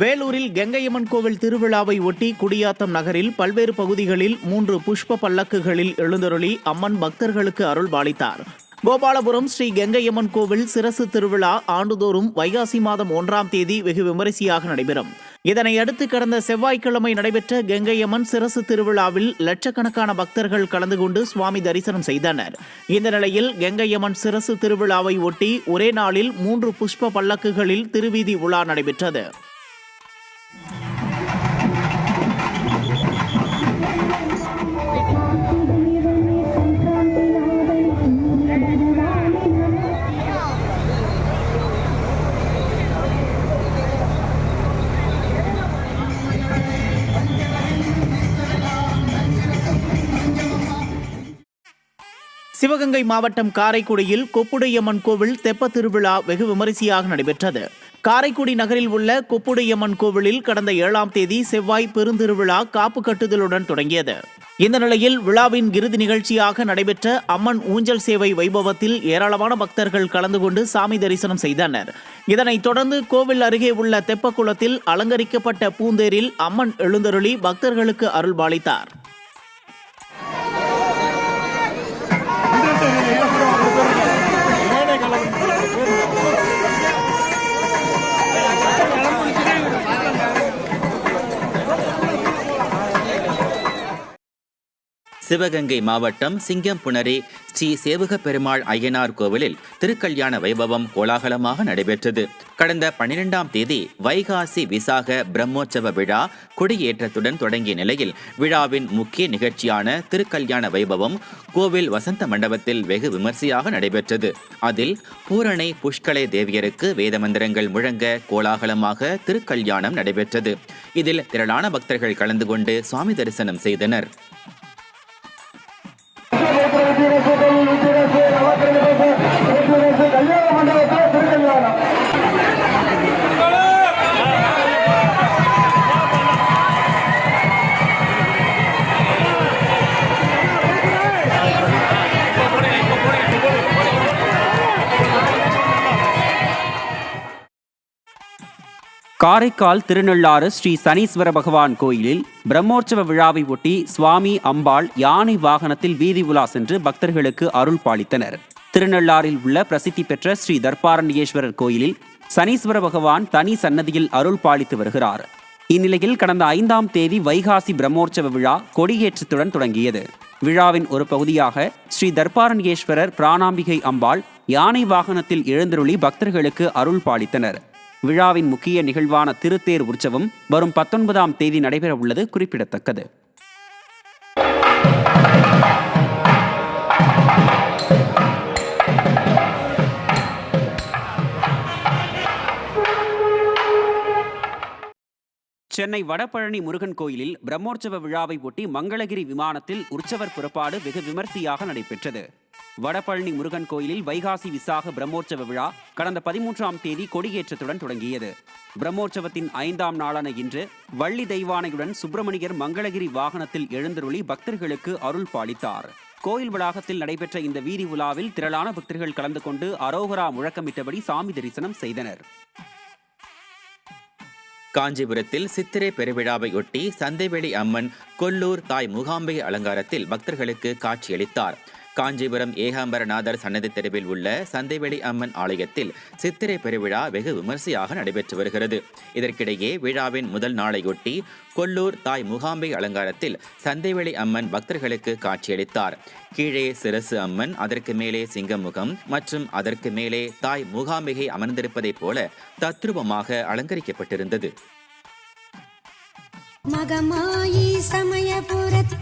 வேலூரில் கங்கையம்மன் கோவில் திருவிழாவை ஒட்டி குடியாத்தம் நகரில் பல்வேறு பகுதிகளில் 3 புஷ்ப பல்லக்குகளில் எழுந்தருளி அம்மன் பக்தர்களுக்கு அருள் பாலித்தார். கோபாலபுரம் ஸ்ரீ கங்கையம்மன் கோவில் சிரசு திருவிழா ஆண்டுதோறும் வைகாசி மாதம் 1ஆம் தேதி வெகு விமரிசையாக நடைபெறும். இதனையடுத்து கடந்த செவ்வாய்க்கிழமை நடைபெற்ற கங்கையம்மன் சிரசு திருவிழாவில் லட்சக்கணக்கான பக்தர்கள் கலந்து கொண்டு சுவாமி தரிசனம் செய்தனர். இந்த நிலையில் கங்கையம்மன் சிரசு திருவிழாவை ஒட்டி ஒரே நாளில் 3 புஷ்ப பல்லக்குகளில் திருவீதி உலா நடைபெற்றது. சிவகங்கை மாவட்டம் காரைக்குடியில் கொப்புடையம்மன் கோவில் தெப்ப திருவிழா வெகு விமரிசையாக நடைபெற்றது. காரைக்குடி நகரில் உள்ள கொப்புடையம்மன் கோவிலில் கடந்த 7ஆம் தேதி செவ்வாய் பெருந்திருவிழா காப்பு கட்டுதலுடன் தொடங்கியது. இந்த நிலையில் விழாவின் இறுதி நிகழ்ச்சியாக நடைபெற்ற அம்மன் ஊஞ்சல் சேவை வைபவத்தில் ஏராளமான பக்தர்கள் கலந்து கொண்டு சாமி தரிசனம் செய்தனர். இதனைத் தொடர்ந்து கோவில் அருகே உள்ள தெப்பக்குளத்தில் அலங்கரிக்கப்பட்ட பூந்தேரில் அம்மன் எழுந்தருளி பக்தர்களுக்கு அருள் பாலித்தார். சிவகங்கை மாவட்டம் சிங்கம்புணரி ஸ்ரீ சேவக பெருமாள் ஐயனார் கோவிலில் திருக்கல்யாண வைபவம் கோலாகலமாக நடைபெற்றது. கடந்த 12ஆம் தேதி வைகாசி விசாக பிரம்மோற்சவ விழா கொடியேற்றத்துடன் தொடங்கிய நிலையில் விழாவின் முக்கிய நிகழ்ச்சியான திருக்கல்யாண வைபவம் கோவில் வசந்த மண்டபத்தில் வெகு விமர்சையாக நடைபெற்றது. அதில் பூரணை புஷ்கலை தேவியருக்கு வேத மந்திரங்கள் முழங்க கோலாகலமாக திருக்கல்யாணம் நடைபெற்றது. இதில் திரளான பக்தர்கள் கலந்து கொண்டு சுவாமி தரிசனம் செய்தனர். காரைக்கால் திருநள்ளாறு ஸ்ரீ சனீஸ்வர பகவான் கோயிலில் பிரம்மோற்சவ விழாவை ஒட்டி சுவாமி அம்பாள் யானை வாகனத்தில் வீதி உலா சென்று பக்தர்களுக்கு அருள் பாலித்தனர். திருநள்ளாறில் உள்ள பிரசித்தி பெற்ற ஸ்ரீ தர்பாரண்யேஸ்வரர் கோயிலில் சனீஸ்வர பகவான் தனி சன்னதியில் அருள் பாலித்து வருகிறார். இந்நிலையில் கடந்த 5ஆம் தேதி வைகாசி பிரம்மோற்சவ விழா கொடியேற்றத்துடன் தொடங்கியது. விழாவின் ஒரு பகுதியாக ஸ்ரீ தர்பாரண்யேஸ்வரர் பிராணாம்பிகை அம்பாள் யானை வாகனத்தில் எழுந்தருளி பக்தர்களுக்கு அருள் பாலித்தனர். விழாவின் முக்கிய நிகழ்வான திருத்தேர் உற்சவம் வரும் 19ஆம் தேதி நடைபெற உள்ளது குறிப்பிடத்தக்கது. சென்னை வடபழனி முருகன் கோயிலில் பிரம்மோற்சவ விழாவை ஒட்டி மங்களகிரி விமானத்தில் உற்சவர் புறப்பாடு வெகு விமர்சையாக நடைபெற்றது. வடபழனி முருகன் கோயிலில் வைகாசி விசாக பிரம்மோற்சவ விழா கடந்த 13ஆம் தேதி கொடியேற்றத்துடன் தொடங்கியது. பிரம்மோற்சவத்தின் 5ஆம் நாளான இன்று வள்ளி தெய்வானையுடன் சுப்பிரமணியர் மங்களகிரி வாகனத்தில் எழுந்தருளி பக்தர்களுக்கு அருள் பாலித்தார். கோயில் வளாகத்தில் நடைபெற்ற இந்த வீதி உலாவில் திரளான பக்தர்கள் கலந்து கொண்டு அரோகரா முழக்கமிட்டபடி சாமி தரிசனம் செய்தனர். காஞ்சிபுரத்தில் சித்திரை பெருவிழாவையொட்டி சந்தைவெளி அம்மன் கொல்லூர் தாய் மூகாம்பை அலங்காரத்தில் பக்தர்களுக்கு காட்சியளித்தார். காஞ்சிபுரம் ஏகாம்பரநாதர் சன்னதி தெருவில் உள்ள சந்தைவெளி அம்மன் ஆலயத்தில் சித்திரை பெருவிழா வெகு விமர்சையாக நடைபெற்று வருகிறது. இதற்கிடையே விழாவின் முதல் நாளையொட்டி கொல்லூர் தாய் மூகாம்பை அலங்காரத்தில் சந்தைவெளி அம்மன் பக்தர்களுக்கு காட்சியளித்தார். கீழே சிரசு அம்மன், அதற்கு மேலே சிங்கமுகம் மற்றும் அதற்கு மேலே தாய் மூகாம்பிகை அமர்ந்திருப்பதைப் போல தத்ரூபமாக அலங்கரிக்கப்பட்டிருந்தது. மகமாயி சமயபுரத்